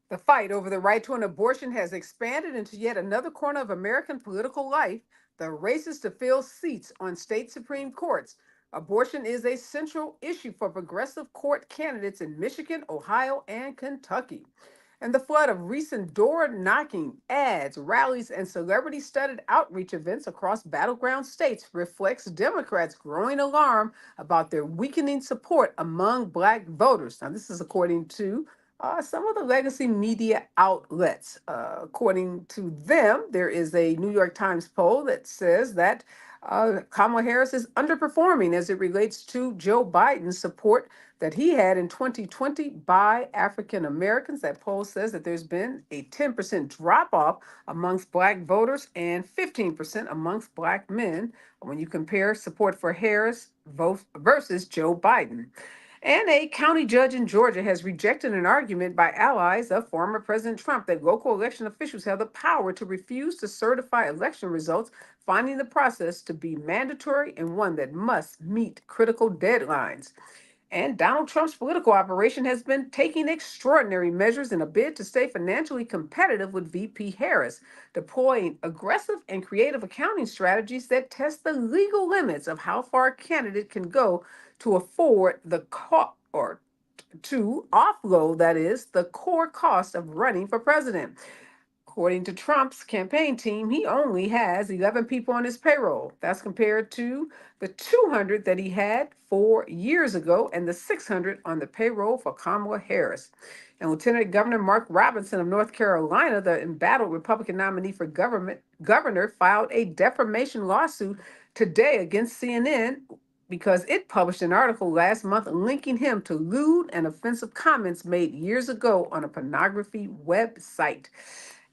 The fight over the right to an abortion has expanded into yet another corner of American political life, the races to fill seats on state Supreme Courts. Abortion is a central issue for progressive court candidates in Michigan, Ohio, and Kentucky. And the flood of recent door knocking, ads, rallies, and celebrity studded outreach events across battleground states reflects Democrats' growing alarm about their weakening support among Black voters. Now, this is according to some of the legacy media outlets. According to them, there is a New York Times poll that says that Kamala Harris is underperforming as it relates to Joe Biden's support that he had in 2020 by African Americans. That poll says that there's been a 10% drop off amongst Black voters and 15% amongst Black men when you compare support for Harris vote versus Joe Biden. And a county judge in Georgia has rejected an argument by allies of former President Trump that local election officials have the power to refuse to certify election results, finding the process to be mandatory and one that must meet critical deadlines. And Donald Trump's political operation has been taking extraordinary measures in a bid to stay financially competitive with VP Harris, deploying aggressive and creative accounting strategies that test the legal limits of how far a candidate can go to afford the cost or to offload, that is, the core cost of running for president. According to Trump's campaign team, he only has 11 people on his payroll. That's compared to the 200 that he had 4 years ago and the 600 on the payroll for Kamala Harris. And Lieutenant Governor Mark Robinson of North Carolina, the embattled Republican nominee for governor, filed a defamation lawsuit today against CNN because it published an article last month linking him to lewd and offensive comments made years ago on a pornography website.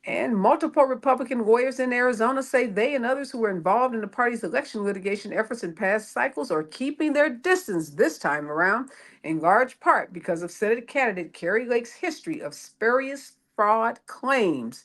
And multiple Republican lawyers in Arizona say they and others who were involved in the party's election litigation efforts in past cycles are keeping their distance this time around, in large part because of Senate candidate Carrie Lake's history of spurious fraud claims.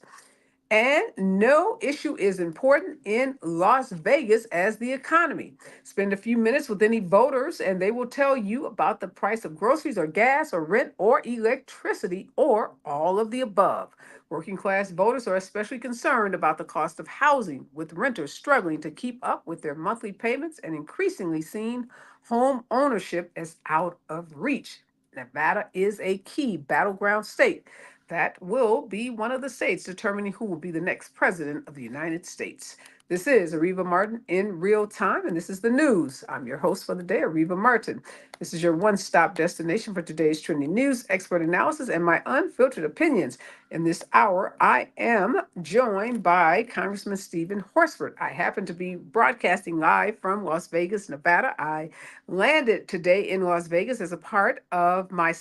And no issue is important in Las Vegas as the economy. Spend a few minutes with any voters, and they will tell you about the price of groceries or gas or rent or electricity or all of the above. Working class voters are especially concerned about the cost of housing, with renters struggling to keep up with their monthly payments and increasingly seeing home ownership as out of reach. Nevada is a key battleground state that will be one of the states determining who will be the next president of the United States. This is Areva Martin in real time, and this is the news. I'm your host for the day, Areva Martin. This is your one-stop destination for today's trending news, expert analysis, and my unfiltered opinions. In this hour, I am joined by Congressman Stephen Horsford. I happen to be broadcasting live from Las Vegas, Nevada. I landed today in Las Vegas as a part of my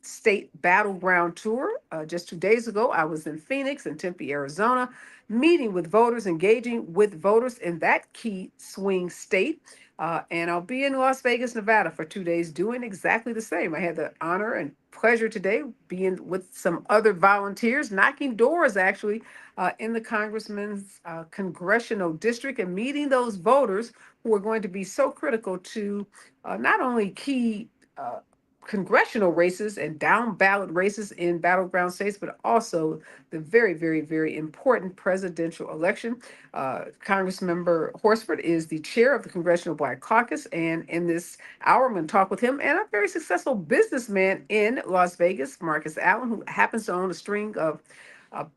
state battleground tour. Just 2 days ago, I was in Phoenix and Tempe, Arizona, meeting with voters, engaging with voters in that key swing state. And I'll be in Las Vegas, Nevada for 2 days doing exactly the same. I had the honor and pleasure today being with some other volunteers, knocking doors actually in the congressman's congressional district and meeting those voters who are going to be so critical to not only key congressional races and down ballot races in battleground states, but also the very, very, very important presidential election. Congressmember Horsford is the chair of the Congressional Black Caucus, and in this hour, I'm going to talk with him and a very successful businessman in Las Vegas, Marcus Allen, who happens to own a string of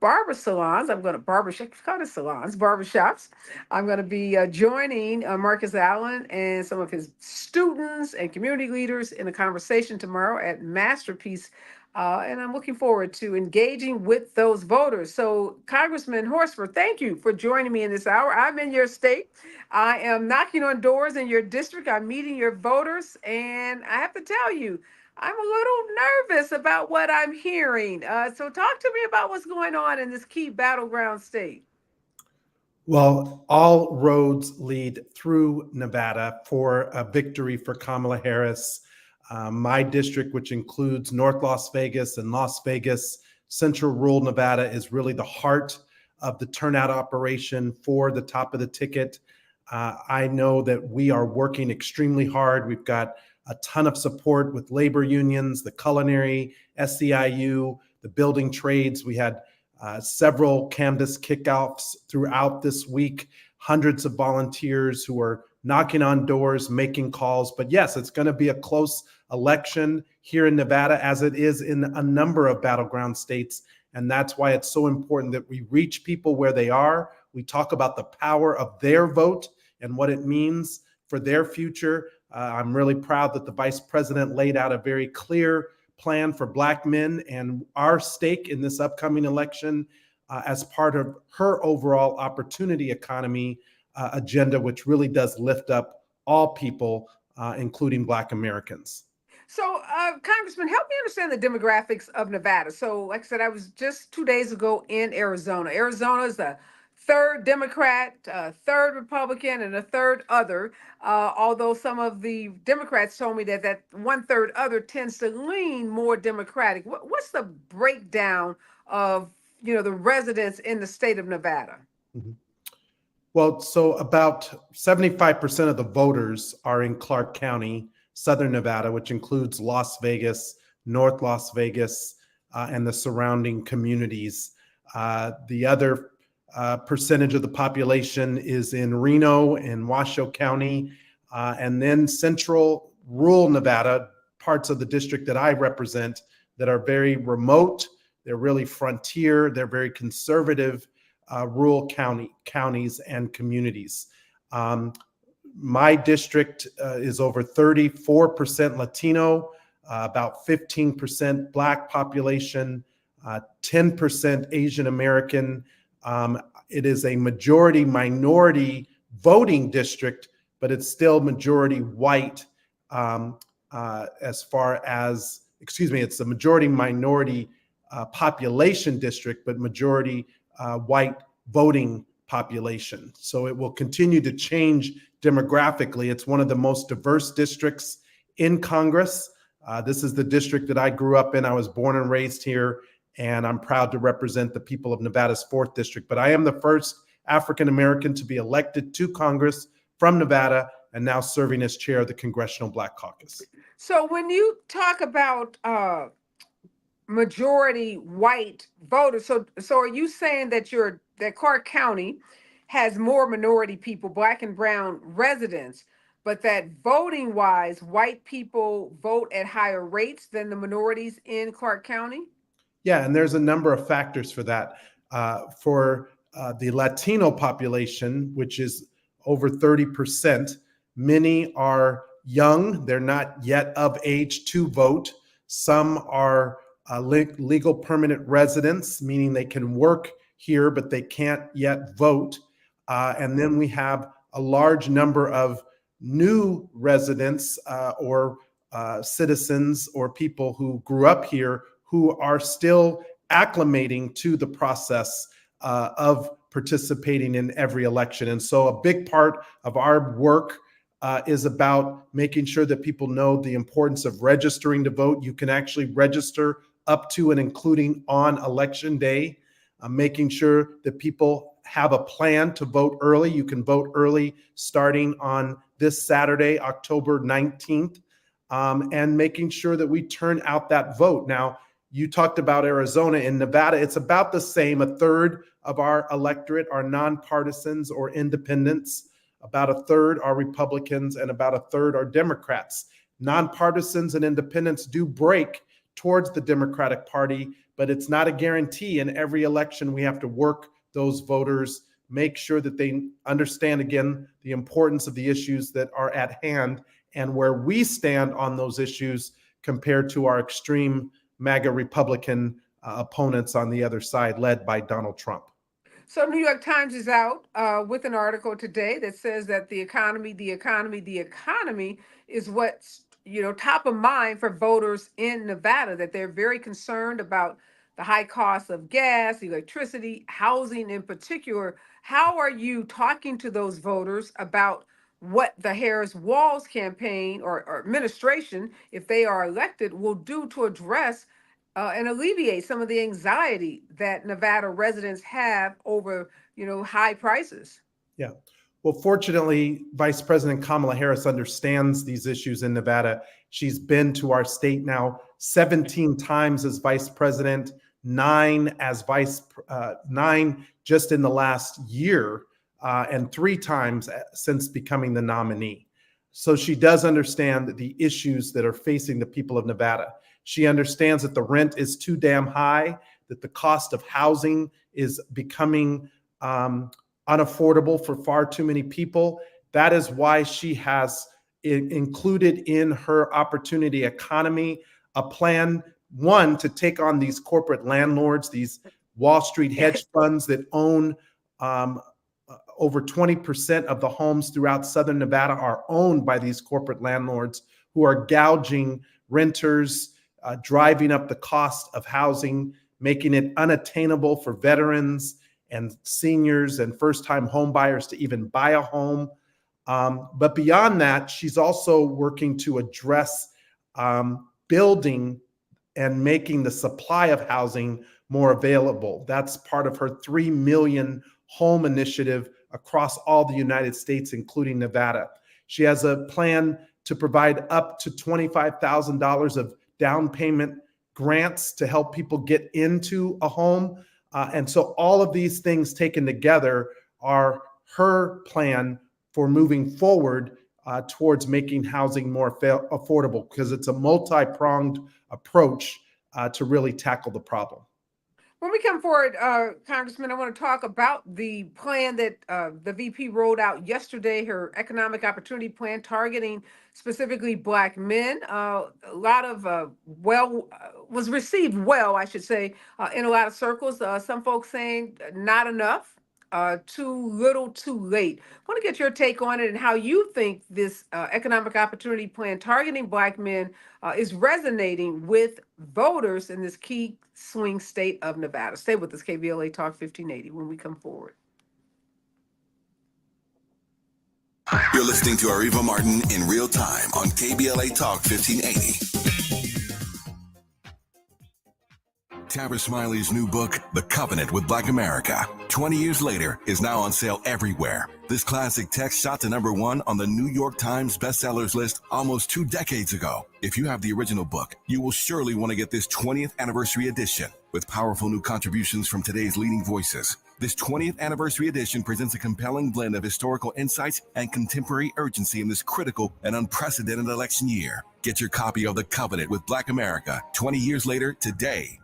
barber salons. I'm going to call it salons, barbershops. I'm going to be joining Marcus Allen and some of his students and community leaders in a conversation tomorrow at Masterpiece. And I'm looking forward to engaging with those voters. So, Congressman Horsford, thank you for joining me in this hour. I'm in your state. I am knocking on doors in your district. I'm meeting your voters. And I have to tell you, I'm a little nervous about what I'm hearing. So, talk to me about what's going on in this key battleground state. Well, all roads lead through Nevada for a victory for Kamala Harris. My district, which includes North Las Vegas and Las Vegas, Central Rural Nevada, is really the heart of the turnout operation for the top of the ticket. I know that we are working extremely hard. We've got a ton of support with labor unions, the culinary, SEIU, the building trades. We had several Canvas kickoffs throughout this week, hundreds of volunteers who are knocking on doors, making calls. But yes, it's going to be a close election here in Nevada, as it is in a number of battleground states. And that's why it's so important that we reach people where they are. We talk about the power of their vote and what it means for their future. I'm really proud that the vice president laid out a very clear plan for Black men and our stake in this upcoming election as part of her overall opportunity economy agenda, which really does lift up all people, including Black Americans. So, Congressman, help me understand the demographics of Nevada. So, like I said, I was just 2 days ago in Arizona. Arizona is the third Democrat, third Republican, and a third other. Although some of the Democrats told me that that one third other tends to lean more Democratic. What's the breakdown of the residents in the state of Nevada? Mhm. Well, so about 75% of the voters are in Clark County, Southern Nevada, which includes Las Vegas, North Las Vegas, and the surrounding communities. The other percentage of the population is in Reno and Washoe County, and then central rural Nevada, parts of the district that I represent that are very remote. They're really frontier. They're very conservative rural counties and communities. My district is over 34% Latino, about 15% Black population, 10% Asian American. It is a majority minority voting district, but it's still majority white it's a majority minority population district, but majority white voting population. So it will continue to change demographically. It's one of the most diverse districts in Congress. This is the district that I grew up in. I was born and raised here, and I'm proud to represent the people of Nevada's 4th District. But I am the first African American to be elected to Congress from Nevada, and now serving as chair of the Congressional Black Caucus. So when you talk about majority white voters, so are you saying that that Clark County has more minority people, Black and brown residents, but that voting wise, white people vote at higher rates than the minorities in Clark County? Yeah, and there's a number of factors for that. For the Latino population, which is over 30%, many are young. They're not yet of age to vote. Some are legal permanent residents, meaning they can work here, but they can't yet vote. And then we have a large number of new residents or citizens or people who grew up here who are still acclimating to the process of participating in every election. And so a big part of our work is about making sure that people know the importance of registering to vote. You can actually register up to and including on election day, making sure that people have a plan to vote early. You can vote early starting on this Saturday, October 19th, and making sure that we turn out that vote. Now, you talked about Arizona. In Nevada, it's about the same. A third of our electorate are nonpartisans or independents. About a third are Republicans, and about a third are Democrats. Nonpartisans and independents do break towards the Democratic Party, but it's not a guarantee. In every election, we have to work those voters, make sure that they understand, again, the importance of the issues that are at hand and where we stand on those issues compared to our extreme MAGA Republican opponents on the other side, led by Donald Trump. So New York Times is out with an article today that says that the economy is what's top of mind for voters in Nevada, that they're very concerned about the high cost of gas, electricity, housing in particular. How are you talking to those voters about what the Harris-Walz campaign or administration, if they are elected, will do to address and alleviate some of the anxiety that Nevada residents have over, high prices? Yeah. Well, fortunately, Vice President Kamala Harris understands these issues in Nevada. She's been to our state now 17 times as vice president. nine just in the last year, and 3 times since becoming the nominee. So she does understand the issues that are facing the people of Nevada. She understands that the rent is too damn high, that the cost of housing is becoming unaffordable for far too many people. That is why she has included in her opportunity economy a plan, one, to take on these corporate landlords, these Wall Street hedge funds that own over 20% of the homes throughout Southern Nevada are owned by these corporate landlords who are gouging renters, driving up the cost of housing, making it unattainable for veterans and seniors and first-time home buyers to even buy a home. But beyond that, she's also working to address building and making the supply of housing more available. That's part of her 3 million home initiative across all the United States, including Nevada. She has a plan to provide up to $25,000 of down payment grants to help people get into a home. And so all of these things taken together are her plan for moving forward towards making housing more affordable, because it's a multi-pronged approach to really tackle the problem. When we come forward, Congressman, I want to talk about the plan that the VP rolled out yesterday, her economic opportunity plan targeting specifically Black men. A lot of was received well, I should say, in a lot of circles. Some folks saying not enough, too little, too late. I want to get your take on it and how you think this economic opportunity plan targeting Black men is resonating with voters in this key swing state of Nevada. Stay with us, KBLA Talk 1580, when we come forward. You're listening to Areva Martin in real time on KBLA Talk 1580. Tabitha Smiley's new book, The Covenant with Black America, 20 years later, is now on sale everywhere. This classic text shot to #1 on the New York Times bestsellers list almost 2 decades ago. If you have the original book, you will surely want to get this 20th anniversary edition with powerful new contributions from today's leading voices. This 20th anniversary edition presents a compelling blend of historical insights and contemporary urgency in this critical and unprecedented election year. Get your copy of The Covenant with Black America 20 years later today.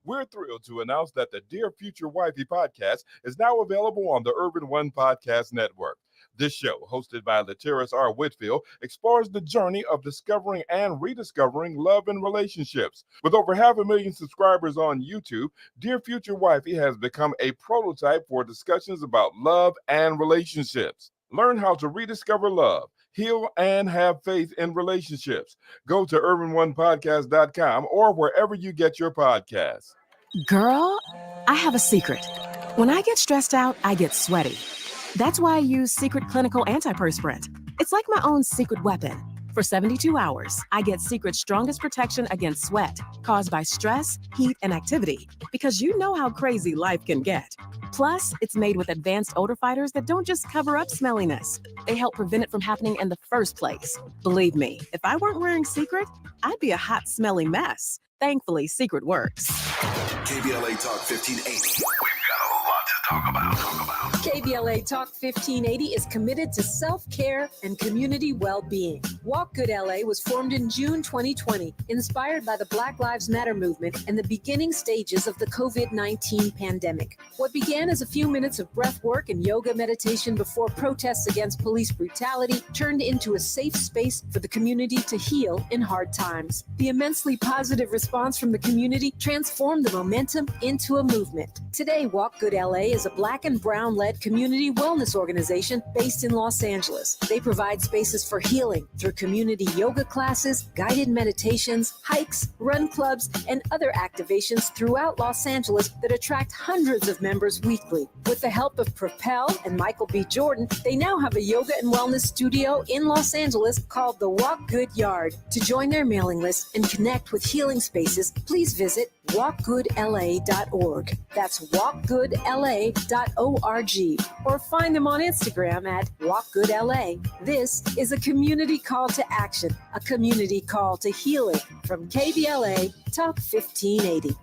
We're thrilled to announce that the Dear Future Wifey podcast is now available on the Urban One Podcast Network. This show, hosted by Latiris R. Whitfield, explores the journey of discovering and rediscovering love and relationships. With over 500,000 subscribers on YouTube, Dear Future Wifey has become a prototype for discussions about love and relationships. Learn how to rediscover love, heal, and have faith in relationships. Go to urbanonepodcast.com or wherever you get your podcasts. Girl, I have a secret. When I get stressed out, I get sweaty. That's why I use Secret Clinical Antiperspirant. It's like my own secret weapon. For 72 hours, I get Secret's strongest protection against sweat caused by stress, heat, and activity, because you know how crazy life can get. Plus, it's made with advanced odor fighters that don't just cover up smelliness. They help prevent it from happening in the first place. Believe me, if I weren't wearing Secret, I'd be a hot, smelly mess. Thankfully, Secret works. KBLA Talk 1580. We've got a lot to talk about. KBLA Talk 1580 is committed to self-care and community well-being. Walk Good LA was formed in June 2020, inspired by the Black Lives Matter movement and the beginning stages of the COVID-19 pandemic. What began as a few minutes of breath work and yoga meditation before protests against police brutality turned into a safe space for the community to heal in hard times. The immensely positive response from the community transformed the momentum into a movement. Today, Walk Good LA is a Black and Brown-led community wellness organization based in Los Angeles. They provide spaces for healing through community yoga classes, guided meditations, hikes, run clubs, and other activations throughout Los Angeles that attract hundreds of members weekly. With the help of Propel and Michael B. Jordan, they now have a yoga and wellness studio in Los Angeles called the Walk Good Yard. To join their mailing list and connect with healing spaces, please visit walkgoodla.org. That's walkgoodla.org. Or find them on Instagram at walkgoodla. This is a community call to action, a community call to healing from KBLA Talk 1580.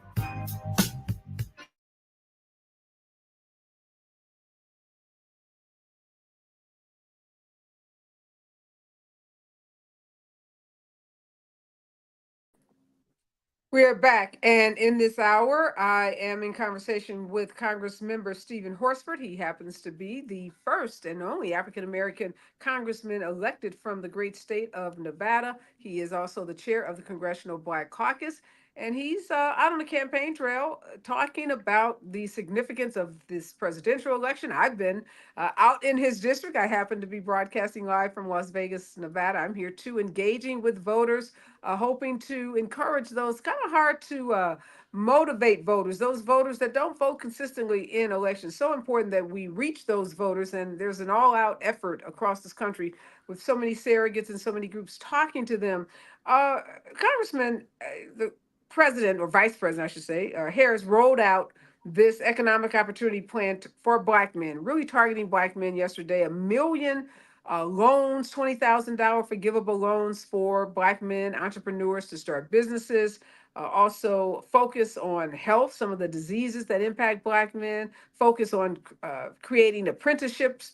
We are back, and in this hour, I am in conversation with Congress member Stephen Horsford. He happens to be the first and only African American congressman elected from the great state of Nevada. He is also the chair of the Congressional Black Caucus, and he's out on the campaign trail talking about the significance of this presidential election. I've been out in his district. I happen to be broadcasting live from Las Vegas, Nevada. I'm here too, engaging with voters, hoping to encourage those kind of hard to motivate voters, those voters that don't vote consistently in elections. So important that we reach those voters, and there's an all-out effort across this country with so many surrogates and so many groups talking to them. Congressman, the president, or vice president, I should say, Harris rolled out this economic opportunity plan for Black men, really targeting Black men yesterday. 1 million loans, $20,000 forgivable loans for Black men, entrepreneurs to start businesses. Also focus on health, some of the diseases that impact Black men, focus on creating apprenticeships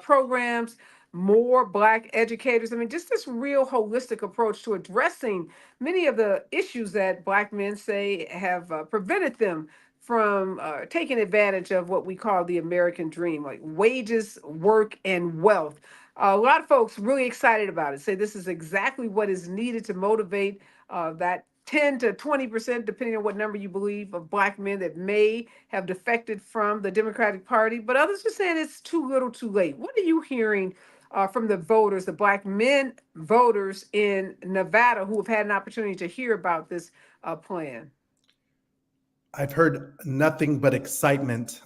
programs, more Black educators. I mean, just this real holistic approach to addressing many of the issues that Black men say have prevented them from taking advantage of what we call the American dream, like wages, work, and wealth. A lot of folks really excited about it, say this is exactly what is needed to motivate that 10 to 20%, depending on what number you believe, of Black men that may have defected from the Democratic Party. But others are saying it's too little too late. What are you hearing from the voters, the Black men voters in Nevada who have had an opportunity to hear about this plan? I've heard nothing but excitement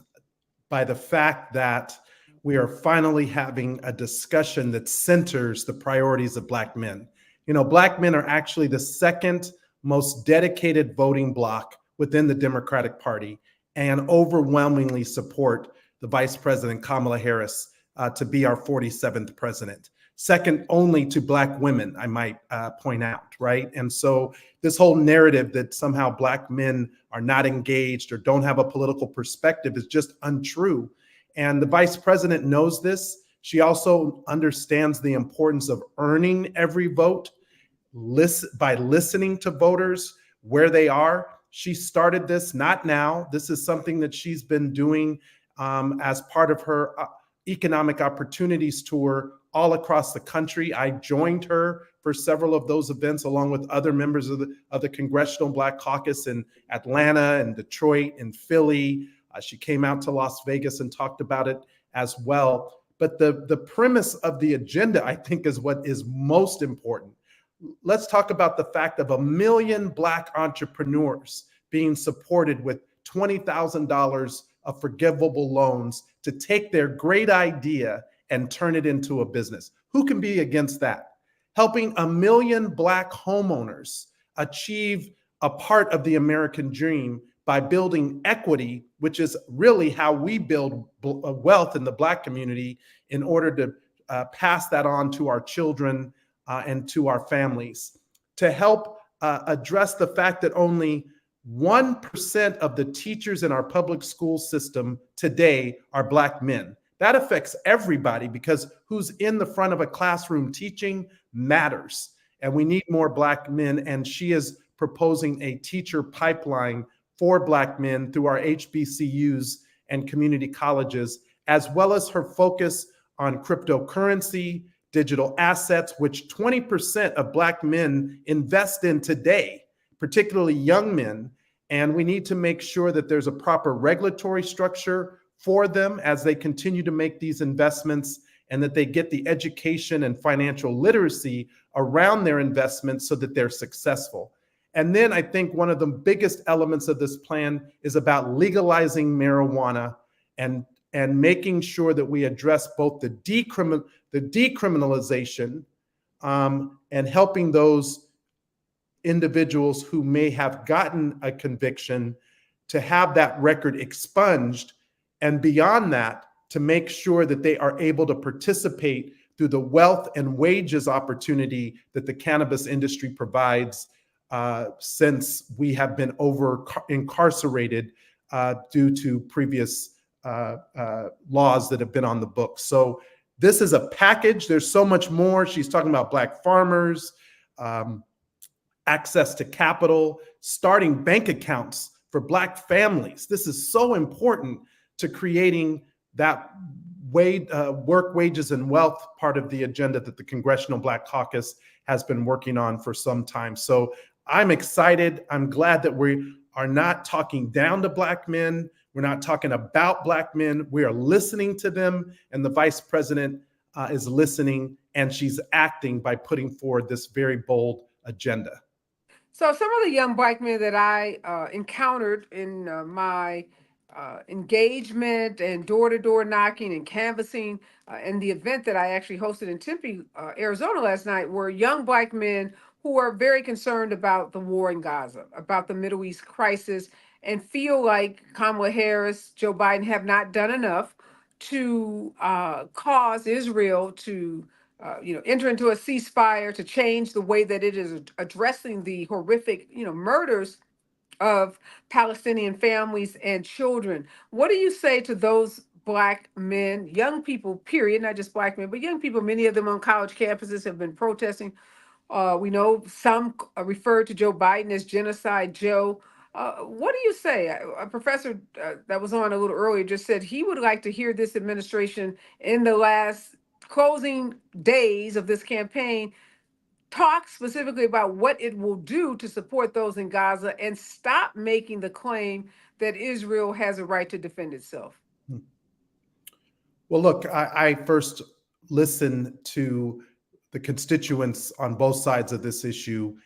by the fact that we are finally having a discussion that centers the priorities of Black men. You know, Black men are actually the second most dedicated voting bloc within the Democratic Party and overwhelmingly support the Vice President Kamala Harris to be our 47th president. Second only to Black women, I might point out, right? And so this whole narrative that somehow Black men are not engaged or don't have a political perspective is just untrue. And the vice president knows this. She also understands the importance of earning every vote by listening to voters where they are. She started this not now. This is something that she's been doing as part of her economic opportunities tour all across the country. I joined her for several of those events along with other members of the Congressional Black Caucus in Atlanta and Detroit and Philly. She came out to Las Vegas and talked about it as well. But the premise of the agenda, I think, is what is most important. Let's talk about the fact of 1 million Black entrepreneurs being supported with $20,000 of forgivable loans to take their great idea and turn it into a business. Who can be against that? Helping 1 million Black homeowners achieve a part of the American dream by building equity, which is really how we build wealth in the Black community in order to pass that on to our children and to our families. To help address the fact that only 1% of the teachers in our public school system today are Black men. That affects everybody because who's in the front of a classroom teaching matters. And we need more Black men. And she is proposing a teacher pipeline for Black men through our HBCUs and community colleges, as well as her focus on cryptocurrency, digital assets, which 20% of Black men invest in today, particularly young men. And we need to make sure that there's a proper regulatory structure for them as they continue to make these investments and that they get the education and financial literacy around their investments so that they're successful. And then I think one of the biggest elements of this plan is about legalizing marijuana and making sure that we address both the decriminalization and helping those individuals who may have gotten a conviction to have that record expunged, and beyond that, to make sure that they are able to participate through the wealth and wages opportunity that the cannabis industry provides since we have been incarcerated due to previous laws that have been on the books. So this is a package. There's so much more. She's talking about Black farmers, access to capital, starting bank accounts for Black families. This is so important to creating that work, wages, and wealth part of the agenda that the Congressional Black Caucus has been working on for some time. So I'm excited. I'm glad that we are not talking down to Black men. We're not talking about Black men. We are listening to them, and the Vice President is listening, and she's acting by putting forward this very bold agenda. So some of the young Black men that I encountered in my engagement and door-to-door knocking and canvassing and the event that I actually hosted in Tempe, Arizona last night were young Black men who are very concerned about the war in Gaza, about the Middle East crisis, and feel like Kamala Harris, Joe Biden have not done enough to cause Israel to enter into a ceasefire, to change the way that it is addressing the horrific, murders of Palestinian families and children. What do you say to those Black men, young people, period, not just Black men, but young people, many of them on college campuses have been protesting. We know some refer to Joe Biden as Genocide Joe. What do you say? A professor that was on a little earlier just said he would like to hear this administration in the last closing days of this campaign talk specifically about what it will do to support those in Gaza and stop making the claim that Israel has a right to defend itself. Well, look, I first listened to the constituents on both sides of this issue.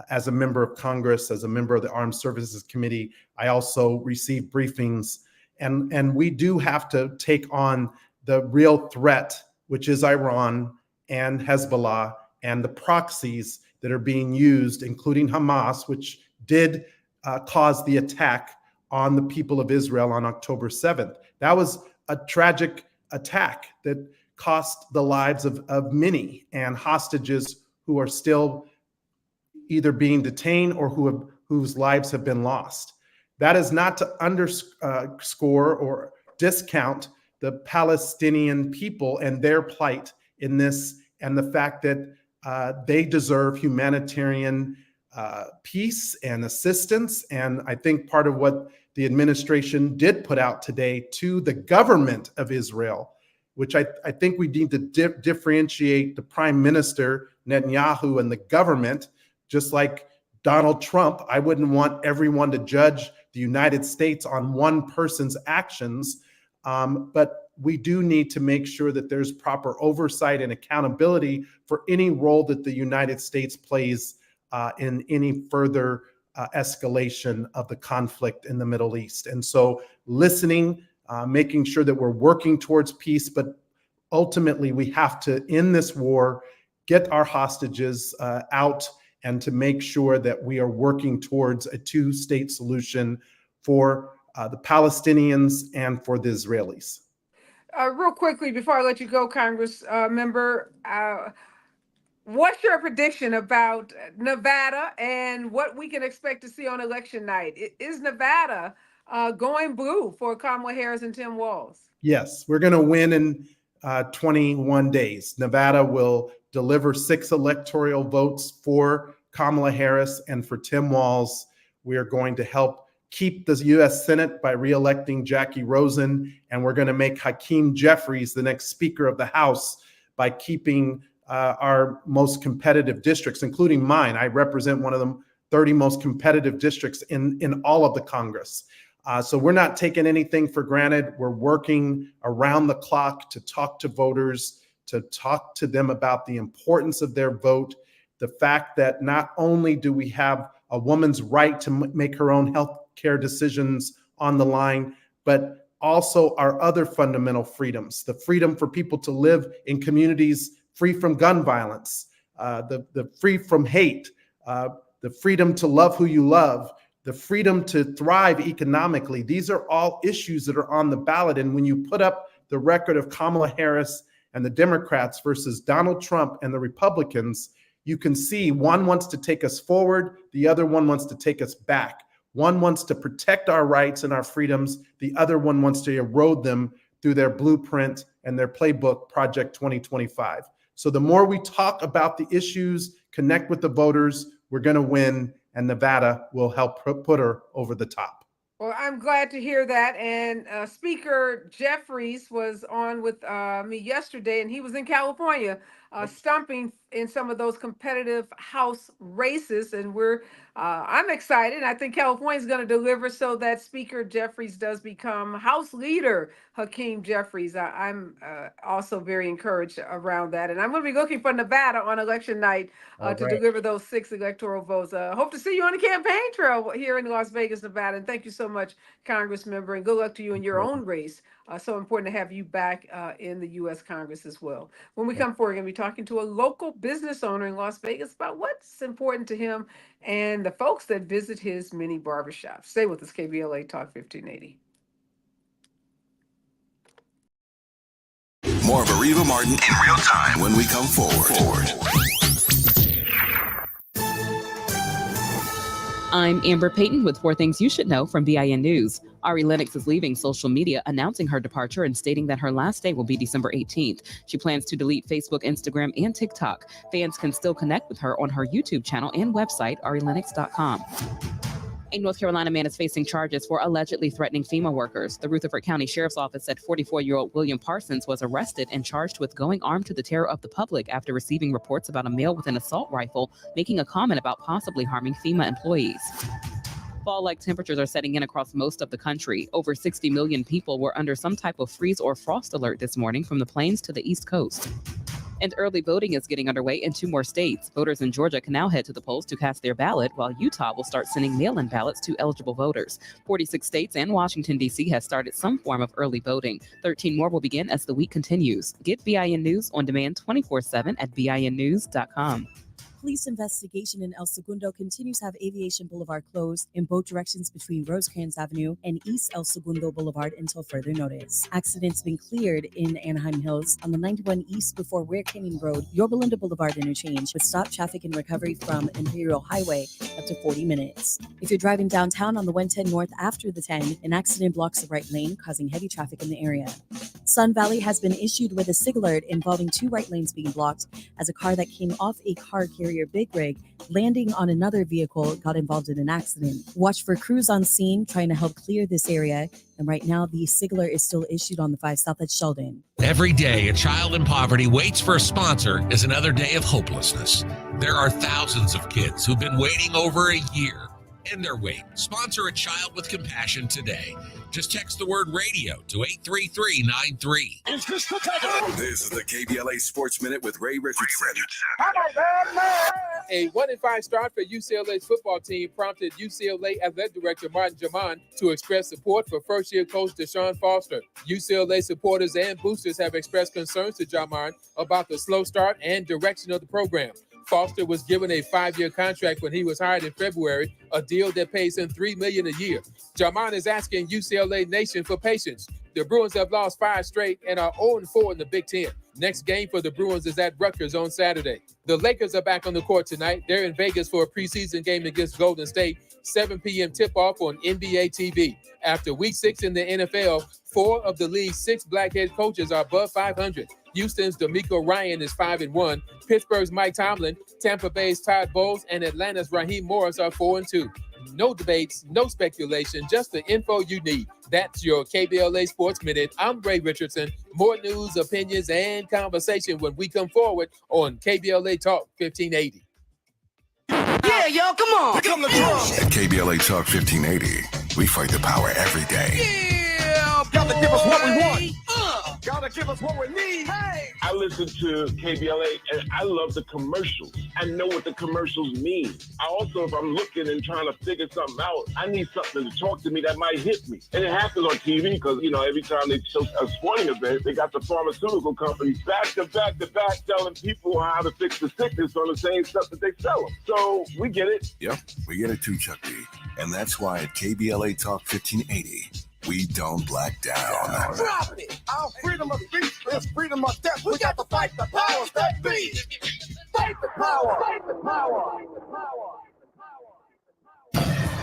As a member of Congress, as a member of the Armed Services Committee, I also received briefings, and we do have to take on the real threat, which is Iran and Hezbollah and the proxies that are being used, including Hamas, which did cause the attack on the people of Israel on October 7th. That was a tragic attack that cost the lives of many, and hostages who are still either being detained or whose lives have been lost. That is not to underscore or discount the Palestinian people and their plight in this, and the fact that they deserve humanitarian peace and assistance. And I think part of what the administration did put out today to the government of Israel, which I think we need to differentiate the Prime Minister Netanyahu and the government. Just like Donald Trump, I wouldn't want everyone to judge the United States on one person's actions, but we do need to make sure that there's proper oversight and accountability for any role that the United States plays in any further escalation of the conflict in the Middle East. And so listening, making sure that we're working towards peace, but ultimately we have to, in this war, get our hostages out, and to make sure that we are working towards a two-state solution for the Palestinians and for the Israelis. Real quickly, before I let you go, Congress member, what's your prediction about Nevada and what we can expect to see on election night? Is Nevada going blue for Kamala Harris and Tim Walz? Yes, we're going to win in 21 days. Nevada will deliver 6 electoral votes for Kamala Harris and for Tim Walz. We are going to help keep the U.S. Senate by reelecting Jackie Rosen, and we're going to make Hakeem Jeffries the next Speaker of the House by keeping our most competitive districts, including mine. I represent one of the 30 most competitive districts in all of the Congress. So we're not taking anything for granted. We're working around the clock to talk to voters, to talk to them about the importance of their vote, the fact that not only do we have a woman's right to make her own health care decisions on the line, but also our other fundamental freedoms, the freedom for people to live in communities free from gun violence, the free from hate, the freedom to love who you love, the freedom to thrive economically. These are all issues that are on the ballot. And when you put up the record of Kamala Harris and the Democrats versus Donald Trump and the Republicans, you can see one wants to take us forward, the other one wants to take us back. One wants to protect our rights and our freedoms, the other one wants to erode them through their blueprint and their playbook, Project 2025. So the more we talk about the issues, connect with the voters, we're going to win, and Nevada will help put her over the top. Well, I'm glad to hear that. And Speaker Jeffries was on with me yesterday, and he was in California stumping in some of those competitive House races. And I'm excited. I think California is going to deliver so that Speaker Jeffries does become House Leader Hakeem Jeffries. I'm also very encouraged around that. And I'm going to be looking for Nevada on election night to deliver those 6 electoral votes. Hope to see you on the campaign trail here in Las Vegas, Nevada. And thank you so much, Congress member, and good luck to you in your own race. So important to have you back in the U.S. Congress as well. When we come forward, we're going to be talking to a local business owner in Las Vegas about what's important to him and the folks that visit his mini barbershop. Stay with us, KBLA Talk 1580. More of Areva Martin in real time when we come forward. I'm Amber Payton with 4 things you should know from BIN News. Ari Lennox is leaving social media, announcing her departure and stating that her last day will be December 18th. She plans to delete Facebook, Instagram, and TikTok. Fans can still connect with her on her YouTube channel and website, arilennox.com. A North Carolina man is facing charges for allegedly threatening FEMA workers. The Rutherford County Sheriff's Office said 44-year-old William Parsons was arrested and charged with going armed to the terror of the public after receiving reports about a male with an assault rifle making a comment about possibly harming FEMA employees. Fall-like temperatures are setting in across most of the country. Over 60 million people were under some type of freeze or frost alert this morning from the plains to the East Coast. And early voting is getting underway in 2 more states. Voters in Georgia can now head to the polls to cast their ballot, while Utah will start sending mail-in ballots to eligible voters. 46 states and Washington, D.C. has started some form of early voting. 13 more will begin as the week continues. Get BIN News on demand 24/7 at BINnews.com. Police investigation in El Segundo continues to have Aviation Boulevard closed in both directions between Rosecrans Avenue and East El Segundo Boulevard until further notice. Accidents been cleared in Anaheim Hills on the 91 East before Ware Canyon Road, Yorba Linda Boulevard interchange, with stop traffic and recovery from Imperial Highway up to 40 minutes. If you're driving downtown on the 110 North after the 10, an accident blocks the right lane, causing heavy traffic in the area. Sun Valley has been issued with a SIG alert involving 2 right lanes being blocked as a car that came off a car carrier Big Rig landing on another vehicle got involved in an accident. Watch for crews on scene trying to help clear this area. And right now, the SIG alert is still issued on the 5 South at Sheldon. Every day a child in poverty waits for a sponsor is another day of hopelessness. There are thousands of kids who've been waiting over a year. End their wait. Sponsor a child with compassion today. Just text the word radio to 83393. This is the KBLA Sports Minute with Ray Richardson. A 1-5 start for UCLA's football team prompted UCLA Athletic Director Martin Jaman to express support for first-year coach Deshaun Foster. UCLA supporters and boosters have expressed concerns to Jaman about the slow start and direction of the program. Foster was given a 5-year contract when he was hired in February, a deal that pays him $3 million a year. Jaman is asking UCLA Nation for patience. The Bruins have lost 5 straight and are 0-4 in the Big Ten. Next game for the Bruins is at Rutgers on Saturday. The Lakers are back on the court tonight. They're in Vegas for a preseason game against Golden State. 7 p.m. tip-off on NBA TV. After Week 6 in the NFL, 4 of the league's 6 black head coaches are above 500. Houston's D'Amico Ryan is 5-1. Pittsburgh's Mike Tomlin, Tampa Bay's Todd Bowles, and Atlanta's Raheem Morris are 4-2. No debates, no speculation, just the info you need. That's your KBLA Sports Minute. I'm Ray Richardson. More news, opinions, and conversation when we come forward on KBLA Talk 1580. Yeah, y'all, come on. Pick up the drum. At KBLA Talk 1580, we fight the power every day. Yeah, gotta give us what we want. Gotta give us what we need. Hey. I listen to KBLA and I love the commercials. I know what the commercials mean. I also, if I'm looking and trying to figure something out, I need something to talk to me that might hit me. And it happens on TV because, you know, every time they show a sporting event, they got the pharmaceutical companies back to back telling people how to fix the sickness on the same stuff that they sell them. So we get it. Yep, we get it too, Chuck D. And that's why at KBLA Talk 1580, we don't black down. Drop it. Our freedom of speech is freedom of death. We got to fight the powers that be. Fight the power. Fight the power.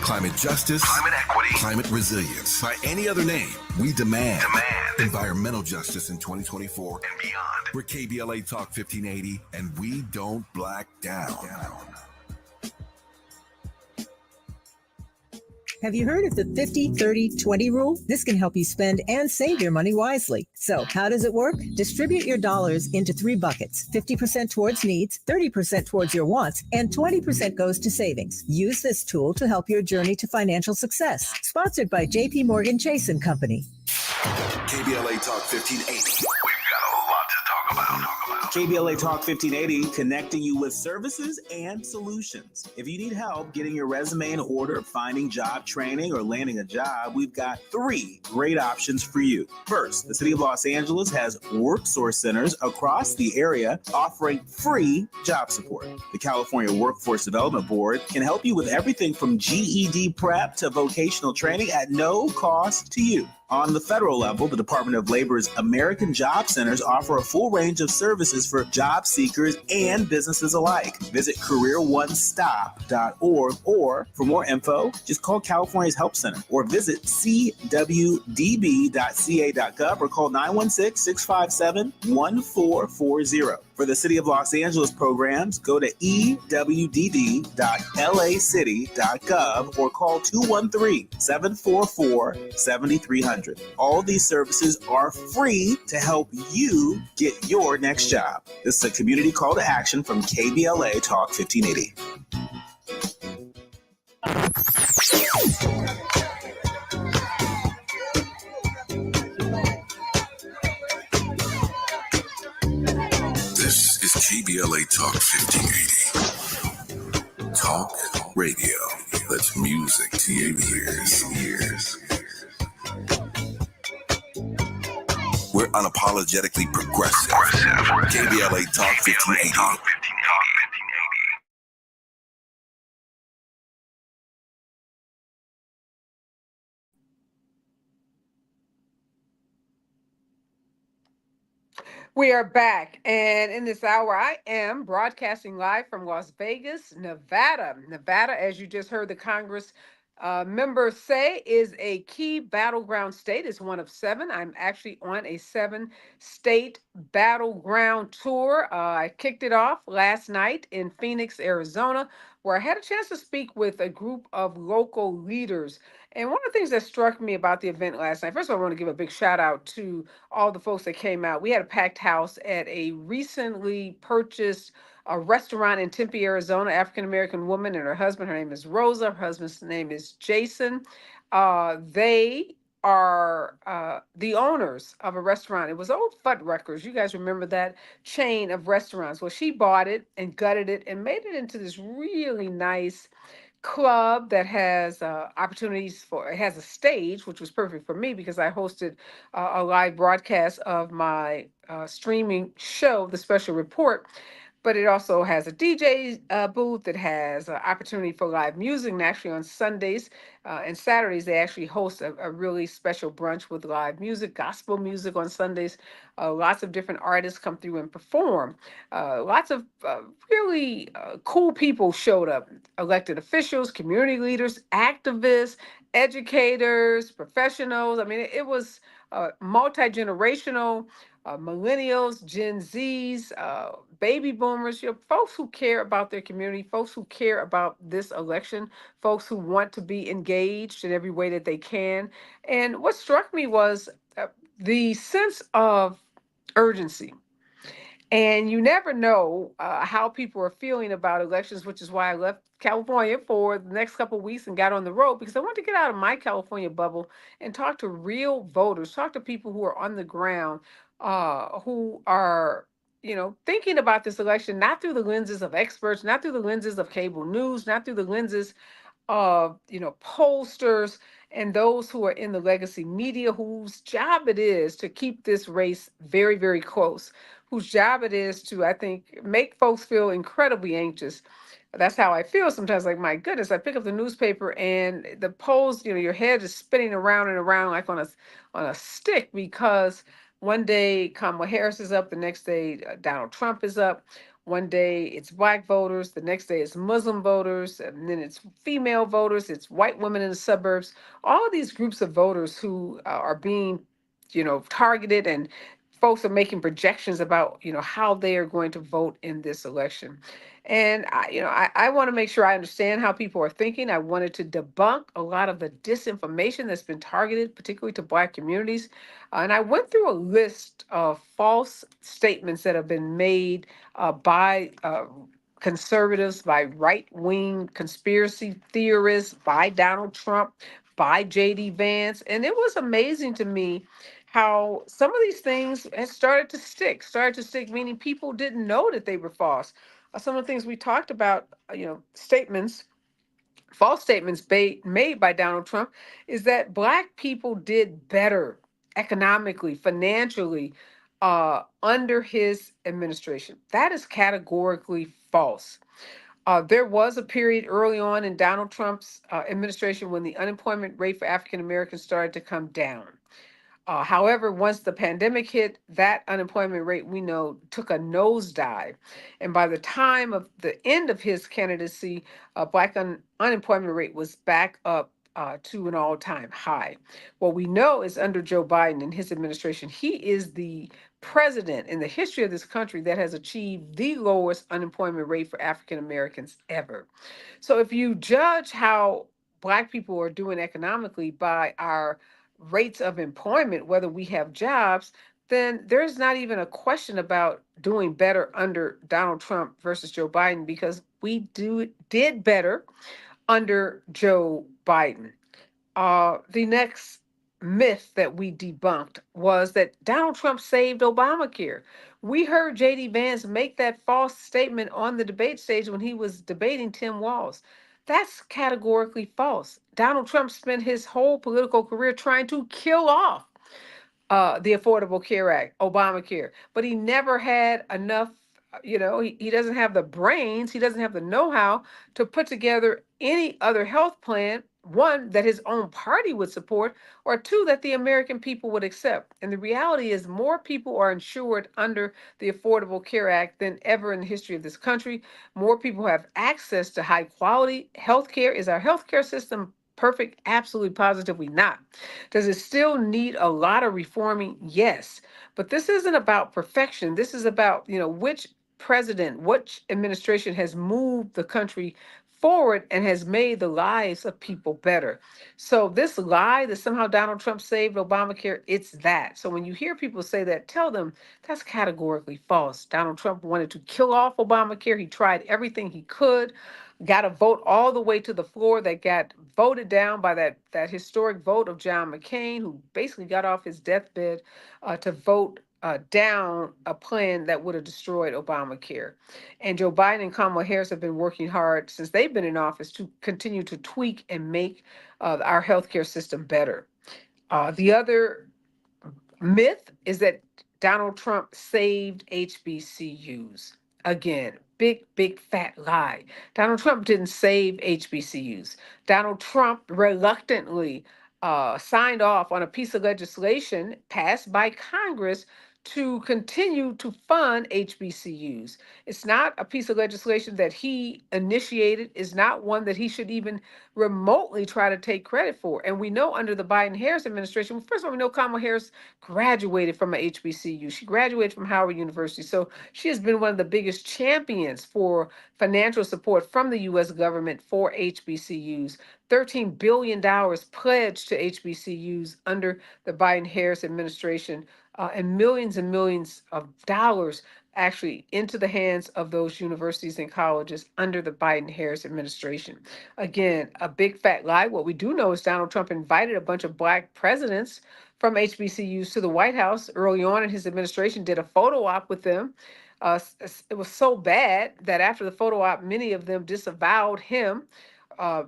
Climate justice, climate equity, climate resilience. By any other name, we demand environmental justice in 2024 and beyond. We're KBLA Talk 1580, and we don't black down. Have you heard of the 50-30-20 rule? This can help you spend and save your money wisely. So, how does it work? Distribute your dollars into 3 buckets: 50% towards needs, 30% towards your wants, and 20% goes to savings. Use this tool to help your journey to financial success. Sponsored by JP Morgan Chase & Company. KBLA Talk 1580. We've got a lot to talk about. KBLA Talk 1580, connecting you with services and solutions. If you need help getting your resume in order, finding job training, or landing a job, we've got 3 great options for you. First, the City of Los Angeles has work source centers across the area offering free job support. The California Workforce Development Board can help you with everything from GED prep to vocational training at no cost to you. On the federal level, the Department of Labor's American Job Centers offer a full range of services for job seekers and businesses alike. Visit careeronestop.org, or for more info, just call California's Help Center or visit cwdb.ca.gov or call 916-657-1440. For the City of Los Angeles programs, go to ewdd.lacity.gov or call 213-744-7300. All these services are free to help you get your next job. This is a community call to action from KBLA Talk 1580. This is KBLA Talk 1580. Talk radio. That's music to your ears. We're unapologetically progressive. KBLA Talk 1580. We are back, and in this hour, I am broadcasting live from Las Vegas, Nevada. Nevada, as you just heard the Congress member say, is a key battleground state. It's one of 7. I'm actually on a 7-state battleground tour. I kicked it off last night in Phoenix, Arizona, where I had a chance to speak with a group of local leaders. And one of the things that struck me about the event last night, first of all, I want to give a big shout out to all the folks that came out. We had a packed house at a recently purchased a restaurant in Tempe, Arizona, African-American woman and her husband. Her name is Rosa. Her husband's name is Jason. They are the owners of a restaurant. It was old Fuddruckers. You guys remember that chain of restaurants? Well, she bought it and gutted it and made it into this really nice club that has opportunities for, it has a stage, which was perfect for me because I hosted a live broadcast of my streaming show, The Special Report. But it also has a DJ booth. It has an opportunity for live music. And actually on Sundays and Saturdays, they actually host a really special brunch with live music, gospel music on Sundays. Lots of different artists come through and perform. Lots of really cool people showed up. Elected officials, community leaders, activists, educators, professionals. I mean, it was multi-generational. Millennials, Gen Zs, baby boomers, folks who care about their community, folks who care about this election, folks who want to be engaged in every way that they can. And what struck me was the sense of urgency. And you never know how people are feeling about elections, which is why I left California for the next couple of weeks and got on the road because I wanted to get out of my California bubble and talk to real voters, talk to people who are on the ground, who are, thinking about this election, not through the lenses of experts, not through the lenses of cable news, not through the lenses of, pollsters and those who are in the legacy media, whose job it is to keep this race very, very close, whose job it is to, I think, make folks feel incredibly anxious. That's how I feel sometimes. Like, my goodness, I pick up the newspaper and the polls, your head is spinning around and around like on a stick, because one day Kamala Harris is up, the next day Donald Trump is up. One day it's Black voters, the next day it's Muslim voters, and then it's female voters, it's white women in the suburbs. All of these groups of voters who are being, targeted, and folks are making projections about, how they are going to vote in this election. And I want to make sure I understand how people are thinking. I wanted to debunk a lot of the disinformation that's been targeted, particularly to Black communities. And I went through a list of false statements that have been made by conservatives, by right-wing conspiracy theorists, by Donald Trump, by J.D. Vance. And it was amazing to me how some of these things had started to stick, meaning people didn't know that they were false. Some of the things we talked about, statements, false statements made by Donald Trump, is that Black people did better economically, financially, under his administration. That is categorically false. There was a period early on in Donald Trump's administration when the unemployment rate for African Americans started to come down. However, once the pandemic hit, that unemployment rate we know took a nosedive. And by the time of the end of his candidacy, Black unemployment rate was back up to an all-time high. What we know is under Joe Biden and his administration, he is the president in the history of this country that has achieved the lowest unemployment rate for African Americans ever. So if you judge how Black people are doing economically by our rates of employment, whether we have jobs, then there's not even a question about doing better under Donald Trump versus Joe Biden, because we did better under Joe Biden. The next myth that we debunked was that Donald Trump saved Obamacare. We heard J.D. Vance make that false statement on the debate stage when he was debating Tim Walz. That's categorically false. Donald Trump spent his whole political career trying to kill off the Affordable Care Act, Obamacare, but he never had enough. He doesn't have the brains, he doesn't have the know-how to put together any other health plan, one, that his own party would support, or two, that the American people would accept. And the reality is more people are insured under the Affordable Care Act than ever in the history of this country. More people have access to high quality health care. Is our healthcare system perfect? Absolutely, positively not. Does it still need a lot of reforming? Yes. But this isn't about perfection. This is about, which president, which administration has moved the country forward and has made the lives of people better. So this lie that somehow Donald Trump saved Obamacare, it's that. So when you hear people say that, tell them that's categorically false. Donald Trump wanted to kill off Obamacare. He tried everything he could, got a vote all the way to the floor that got voted down by that historic vote of John McCain, who basically got off his deathbed to vote down a plan that would have destroyed Obamacare. And Joe Biden and Kamala Harris have been working hard since they've been in office to continue to tweak and make our healthcare system better. The other myth is that Donald Trump saved HBCUs. Again, big, fat lie. Donald Trump didn't save HBCUs. Donald Trump reluctantly signed off on a piece of legislation passed by Congress to continue to fund HBCUs. It's not a piece of legislation that he initiated, is not one that he should even remotely try to take credit for. And we know under the Biden-Harris administration, well, first of all, we know Kamala Harris graduated from a HBCU. She graduated from Howard University. So she has been one of the biggest champions for financial support from the U.S. government for HBCUs. $13 billion pledged to HBCUs under the Biden-Harris administration, and millions of dollars actually into the hands of those universities and colleges under the Biden-Harris administration. Again, a big fat lie. What we do know is Donald Trump invited a bunch of Black presidents from HBCUs to the White House early on in his administration, did a photo op with them. It was so bad that after the photo op, many of them disavowed him,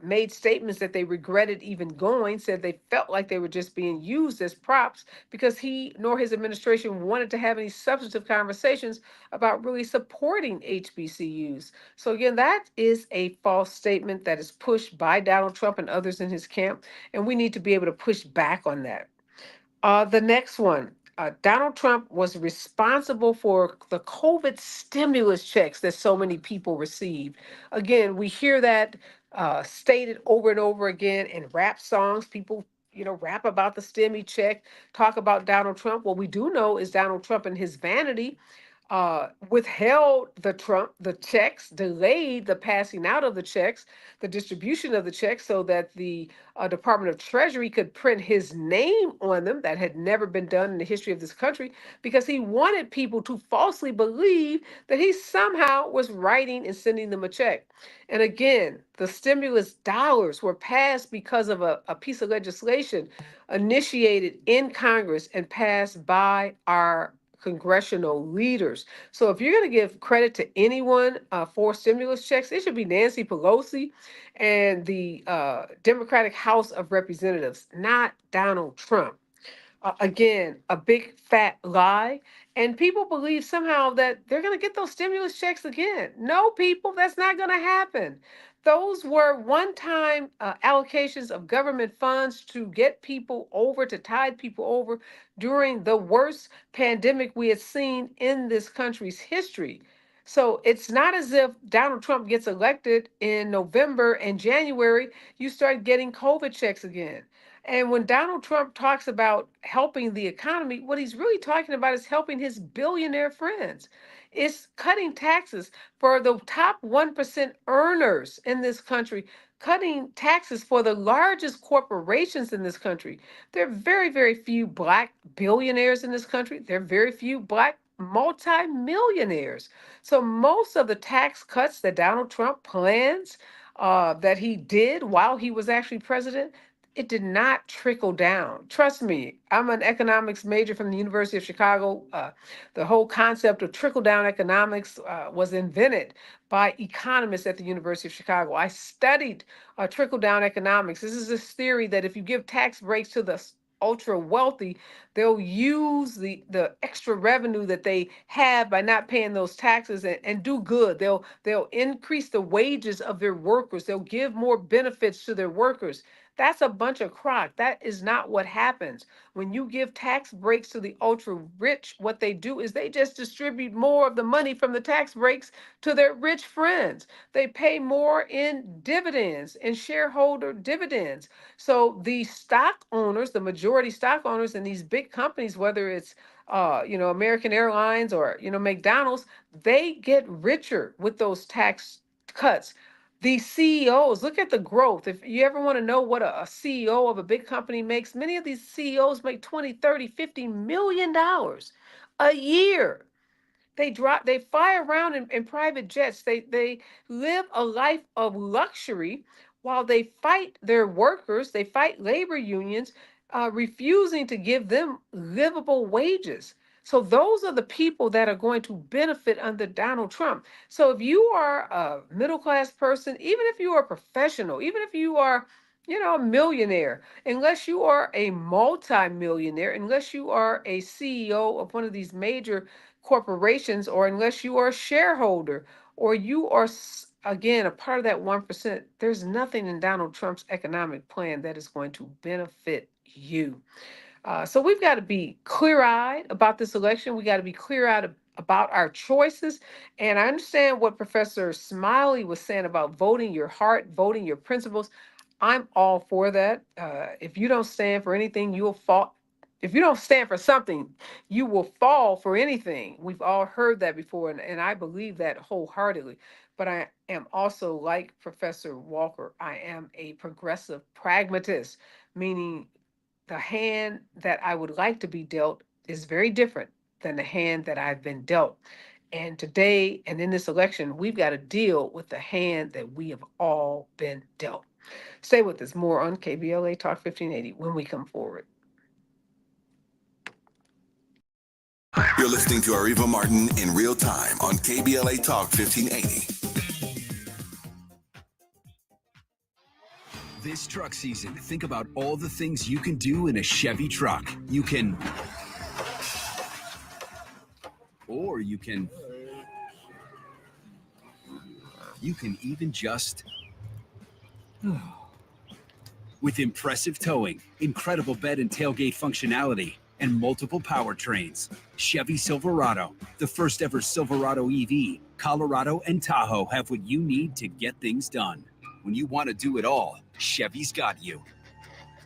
made statements that they regretted even going, said they felt like they were just being used as props because he nor his administration wanted to have any substantive conversations about really supporting HBCUs. So again, that is a false statement that is pushed by Donald Trump and others in his camp, and we need to be able to push back on that. The next one, Donald Trump was responsible for the COVID stimulus checks that so many people received. Again, we hear that stated over and over again in rap songs. People, rap about the stimmy check, talk about Donald Trump. What we do know is Donald Trump and his vanity withheld the checks, delayed the passing out of the checks, the distribution of the checks, so that the Department of Treasury could print his name on them. That had never been done in the history of this country, because he wanted people to falsely believe that he somehow was writing and sending them a check. And again, the stimulus dollars were passed because of a piece of legislation initiated in Congress and passed by our congressional leaders. So if you're going to give credit to anyone for stimulus checks, it should be Nancy Pelosi and the Democratic House of Representatives, not Donald Trump. Again, a big fat lie. And people believe somehow that they're going to get those stimulus checks again. No, people, that's not going to happen. Those were one-time allocations of government funds to get people over, to tide people over during the worst pandemic we had seen in this country's history. So it's not as if Donald Trump gets elected in November and January, you start getting COVID checks again. And when Donald Trump talks about helping the economy, what he's really talking about is helping his billionaire friends. It's cutting taxes for the top 1% earners in this country, cutting taxes for the largest corporations in this country. There are very, very few Black billionaires in this country. There are very few Black multimillionaires. So most of the tax cuts that Donald Trump plans, that he did while he was actually president, it did not trickle down. Trust me, I'm an economics major from the University of Chicago. The whole concept of trickle down economics was invented by economists at the University of Chicago. I studied trickle down economics. This is this theory that if you give tax breaks to the ultra wealthy, they'll use the extra revenue that they have by not paying those taxes and do good. They'll increase the wages of their workers. They'll give more benefits to their workers. That's a bunch of crock. That is not what happens. When you give tax breaks to the ultra rich, what they do is they just distribute more of the money from the tax breaks to their rich friends. They pay more in dividends, in shareholder dividends. So the stock owners, the majority stock owners in these big companies, whether it's American Airlines or McDonald's, they get richer with those tax cuts. The CEOs, look at the growth. If you ever want to know what a CEO of a big company makes, many of these CEOs make 20, 30, 50 million dollars a year. They fly around in private jets. They live a life of luxury while they fight their workers. They fight labor unions, refusing to give them livable wages. So those are the people that are going to benefit under Donald Trump. So if you are a middle class person, even if you are a professional, even if you are, a millionaire, unless you are a multi-millionaire, unless you are a CEO of one of these major corporations, or unless you are a shareholder, or you are again a part of that 1%, there's nothing in Donald Trump's economic plan that is going to benefit you. So we've got to be clear-eyed about this election. We got to be clear-eyed about our choices. And I understand what Professor Smiley was saying about voting your heart, voting your principles. I'm all for that. If you don't stand for anything, you'll fall. If you don't stand for something, you will fall for anything. We've all heard that before, and I believe that wholeheartedly. But I am also, like Professor Walker, I am a progressive pragmatist, meaning the hand that I would like to be dealt is very different than the hand that I've been dealt. And today, and in this election, we've got to deal with the hand that we have all been dealt. Stay with us. More on KBLA Talk 1580 when we come forward. You're listening to Areva Martin in real time on KBLA Talk 1580. This truck season, think about all the things you can do in a Chevy truck. You can even just with impressive towing, incredible bed and tailgate functionality, and multiple powertrains. Chevy Silverado, the first ever Silverado EV, Colorado and Tahoe have what you need to get things done. When you want to do it all, Chevy's got you.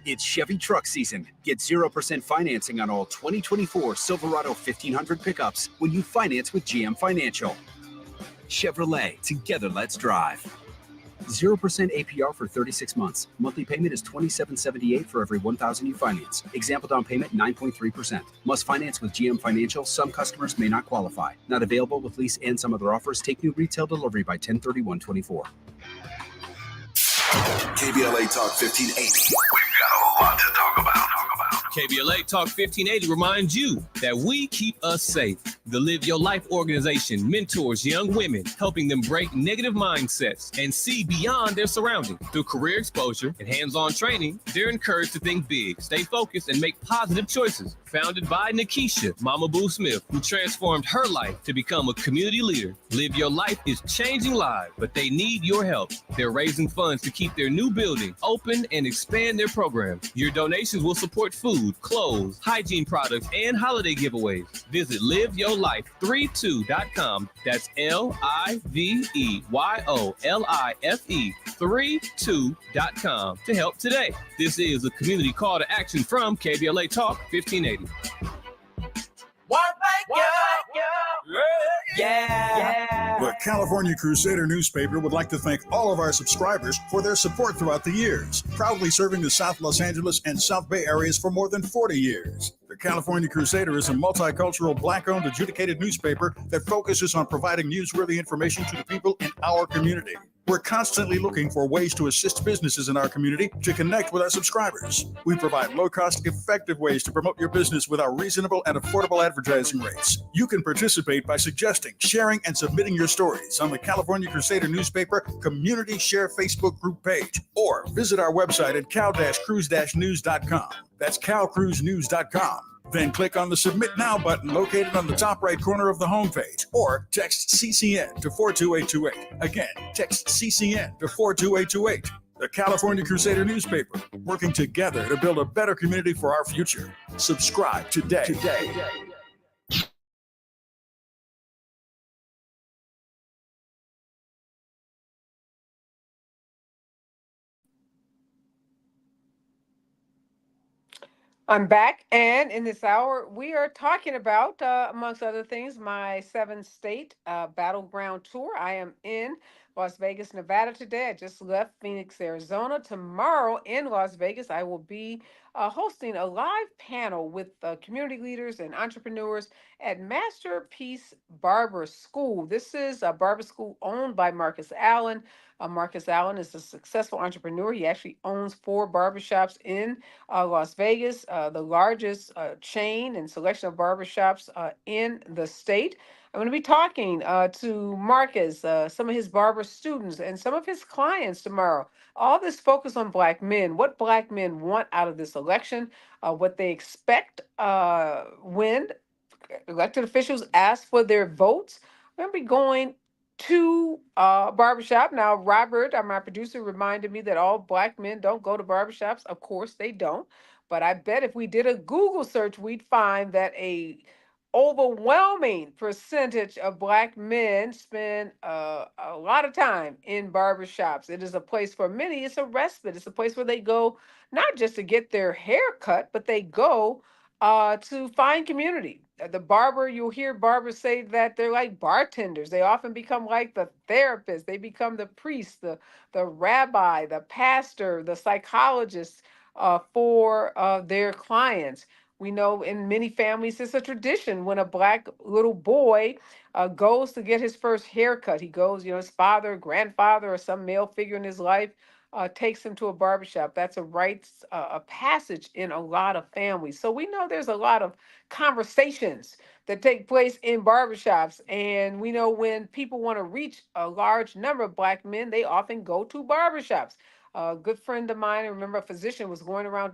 It's Chevy truck season. Get 0% financing on all 2024 Silverado 1500 pickups when you finance with GM Financial. Chevrolet, together let's drive. 0% APR for 36 months. Monthly payment is $27.78 for every $1,000 you finance. Example down payment 9.3%. Must finance with GM Financial. Some customers may not qualify. Not available with lease and some other offers. Take new retail delivery by 10/31/24. KBLA Talk 1580. We've got a lot to talk about. KBLA Talk 1580 reminds you that we keep us safe. The Live Your Life organization mentors young women, helping them break negative mindsets and see beyond their surroundings. Through career exposure and hands-on training, they're encouraged to think big, stay focused, and make positive choices. Founded by Nikisha Mama Boo Smith, who transformed her life to become a community leader. Live Your Life is changing lives, but they need your help. They're raising funds to keep their new building open and expand their programs. Your donations will support food, clothes, hygiene products, and holiday giveaways. Visit liveyourlife32.com. That's LIVEYOLIFE32.com to help today. This is a community call to action from KBLA Talk 1580. The California Crusader newspaper would like to thank all of our subscribers for their support throughout the years, proudly serving the South Los Angeles and South Bay areas for more than 40 years. The California Crusader is a multicultural, Black-owned, adjudicated newspaper that focuses on providing newsworthy information to the people in our community. We're constantly looking for ways to assist businesses in our community to connect with our subscribers. We provide low-cost, effective ways to promote your business with our reasonable and affordable advertising rates. You can participate by suggesting, sharing, and submitting your stories on the California Crusader newspaper Community Share Facebook group page, or visit our website at cal-cruise-news.com. That's calcruisenews.com. Then click on the Submit Now button located on the top right corner of the homepage, or text CCN to 42828. Again, text CCN to 42828. The California Crusader newspaper, working together to build a better community for our future. Subscribe today. I'm back, and in this hour, we are talking about, amongst other things, my 7-state battleground tour. I am in Las Vegas, Nevada today. I just left Phoenix, Arizona. Tomorrow in Las Vegas, I will be hosting a live panel with community leaders and entrepreneurs at Masterpiece Barber School. This is a barber school owned by Marcus Allen. Marcus Allen is a successful entrepreneur. He actually owns 4 barbershops in Las Vegas, the largest chain and selection of barbershops in the state. I'm going to be talking to Marcus, some of his barber students, and some of his clients tomorrow. All this focus on Black men, what Black men want out of this election, what they expect when elected officials ask for their votes. We're going to be going to barbershop. Now, Robert, my producer, reminded me that all Black men don't go to barbershops. Of course, they don't. But I bet if we did a Google search, we'd find that a overwhelming percentage of Black men spend a lot of time in barbershops. It is a place for many. It's a respite. It's a place where they go not just to get their hair cut, but they go to find community. The barber, you'll hear barbers say that they're like bartenders. They often become like the therapist. They become the priest, the rabbi, the pastor, the psychologist for their clients. We know in many families it's a tradition when a Black little boy goes to get his first haircut. He goes, his father, grandfather, or some male figure in his life takes him to a barbershop. That's a rites, a passage in a lot of families. So we know there's a lot of conversations that take place in barbershops. And we know when people want to reach a large number of Black men, they often go to barbershops. A good friend of mine, I remember a physician, was going around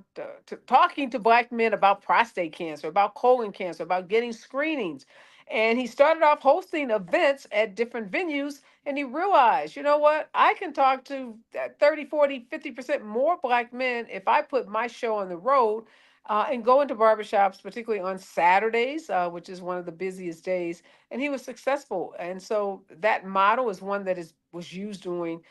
talking to Black men about prostate cancer, about colon cancer, about getting screenings. And he started off hosting events at different venues, and he realized, you know what, I can talk to 30, 40, 50% more Black men if I put my show on the road and go into barbershops, particularly on Saturdays, which is one of the busiest days. And he was successful. And so that model is one that was used during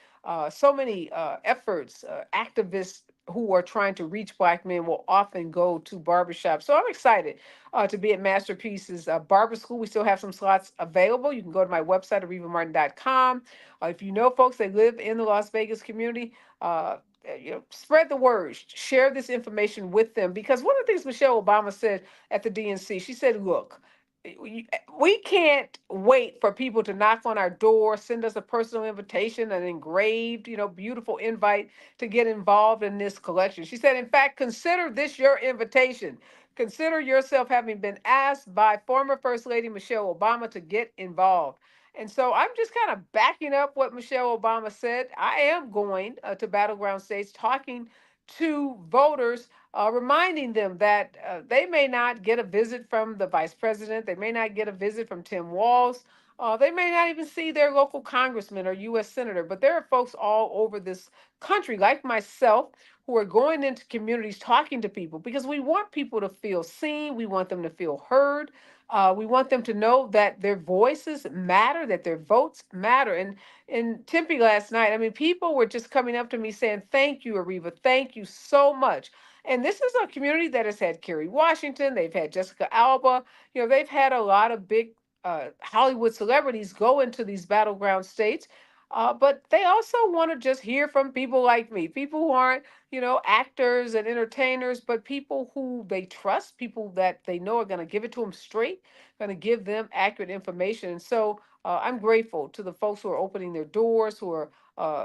so many efforts, activist who are trying to reach Black men will often go to barbershops. So I'm excited to be at Masterpiece's Barber School. We still have some slots available. You can go to my website, arevamartin.com. If you know folks that live in the Las Vegas community, spread the word, share this information with them. Because one of the things Michelle Obama said at the DNC, she said, look, we can't wait for people to knock on our door, send us a personal invitation, an engraved, beautiful invite to get involved in this collection. She said, in fact, consider this your invitation. Consider yourself having been asked by former First Lady Michelle Obama to get involved. And so I'm just kind of backing up what Michelle Obama said. I am going to battleground states, talking to voters, reminding them that they may not get a visit from the vice president. They may not get a visit from Tim Walz. They may not even see their local congressman or U.S. senator, but there are folks all over this country, like myself, who are going into communities talking to people because we want people to feel seen. We want them to feel heard. We want them to know that their voices matter, that their votes matter. And in Tempe last night, I mean, people were just coming up to me saying, thank you, Areva. Thank you so much. And this is a community that has had Kerry Washington. They've had Jessica Alba. They've had a lot of big Hollywood celebrities go into these battleground states. But they also want to just hear from people like me, people who aren't, actors and entertainers, but people who they trust, people that they know are going to give it to them straight, going to give them accurate information. And so I'm grateful to the folks who are opening their doors, who are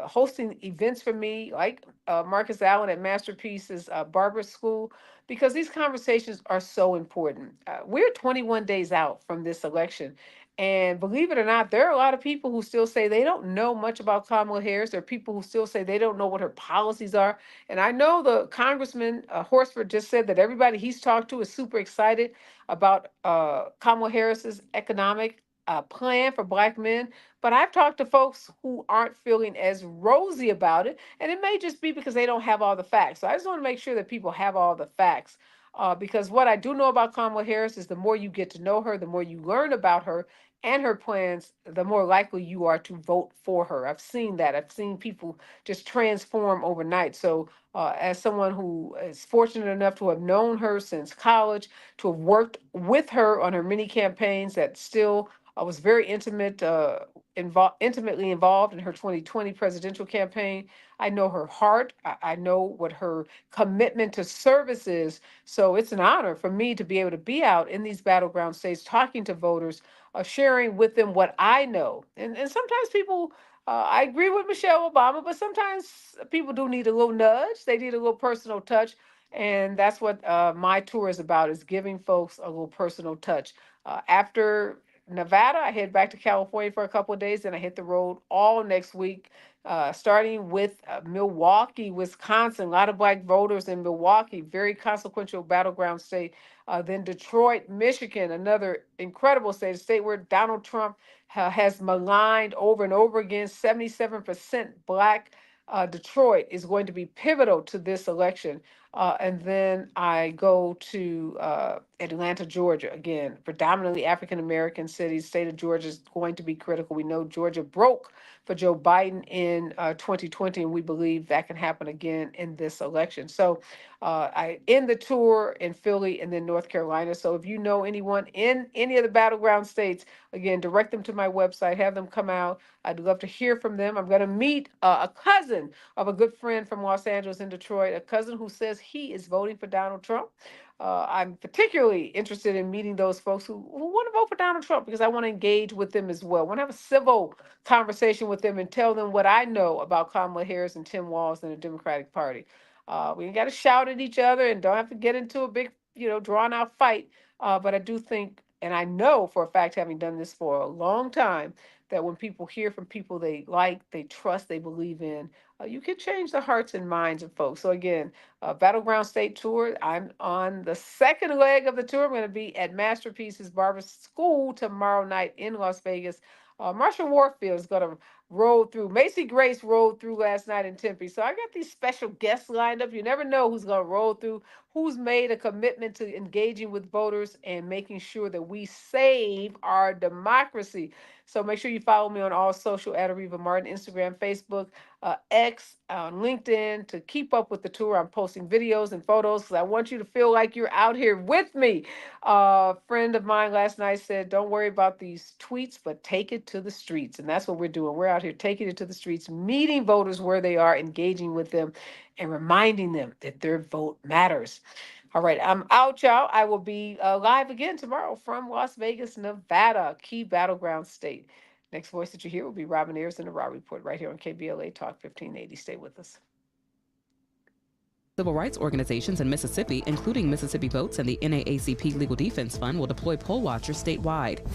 hosting events for me, like Marcus Allen at Masterpiece's Barber School, because these conversations are so important. We're 21 days out from this election. And believe it or not, there are a lot of people who still say they don't know much about Kamala Harris. There are people who still say they don't know what her policies are. And I know the Congressman Horsford just said that everybody he's talked to is super excited about Kamala Harris's economic plan for Black men. But I've talked to folks who aren't feeling as rosy about it. And it may just be because they don't have all the facts. So I just want to make sure that people have all the facts. Because what I do know about Kamala Harris is the more you get to know her, the more you learn about her and her plans, the more likely you are to vote for her. I've seen that. I've seen people just transform overnight. So, as someone who is fortunate enough to have known her since college, to have worked with her on her many campaigns that still was very intimately involved in her 2020 presidential campaign. I know her heart. I know what her commitment to service is. So it's an honor for me to be able to be out in these battleground states talking to voters, sharing with them what I know. And sometimes people, I agree with Michelle Obama, but sometimes people do need a little nudge. They need a little personal touch. And that's what my tour is about, is giving folks a little personal touch. After Nevada, I head back to California for a couple of days, and I hit the road all next week, starting with Milwaukee, Wisconsin. A lot of Black voters in Milwaukee, very consequential battleground state. Then Detroit, Michigan, another incredible state, a state where Donald Trump has maligned over and over again. 77% Black. Detroit is going to be pivotal to this election. And then I go to Atlanta, Georgia. Again, predominantly African American cities. State of Georgia is going to be critical. We know Georgia broke for Joe Biden in 2020, and we believe that can happen again in this election. So I end the tour in Philly and then North Carolina. So if you know anyone in any of the battleground states, again, direct them to my website, have them come out. I'd love to hear from them. I'm going to meet a cousin of a good friend from Los Angeles and Detroit, a cousin who says he is voting for Donald Trump. I'm particularly interested in meeting those folks who want to vote for Donald Trump, because I want to engage with them as well. I want to have a civil conversation with them and tell them what I know about Kamala Harris and Tim Walz and the Democratic Party. We ain't got to shout at each other and don't have to get into a big, drawn out fight. But I do think, and I know for a fact, having done this for a long time, that when people hear from people they like, they trust, they believe in, you can change the hearts and minds of folks. So again, Battleground State Tour. I'm on the second leg of the tour. I'm going to be at Masterpiece's Barber School tomorrow night in Las Vegas. Marsha Warfield is going to rode through. Macy Grace rode through last night in Tempe. So I got these special guests lined up. You never know who's going to roll through, who's made a commitment to engaging with voters and making sure that we save our democracy. So make sure you follow me on all social at Areva Martin, Instagram, Facebook, X, on LinkedIn to keep up with the tour. I'm posting videos and photos because I want you to feel like you're out here with me. A friend of mine last night said, don't worry about these tweets, but take it to the streets. And that's what we're doing. We're out here taking it to the streets, meeting voters where they are, engaging with them, and reminding them that their vote matters. All right, I'm out, y'all. I will be live again tomorrow from Las Vegas, Nevada, key battleground state. Next voice that you hear will be Robin Ayers in the Raw Report right here on KBLA Talk 1580. Stay with us. Civil rights organizations in Mississippi, including Mississippi Votes and the NAACP Legal Defense Fund, will deploy poll watchers statewide.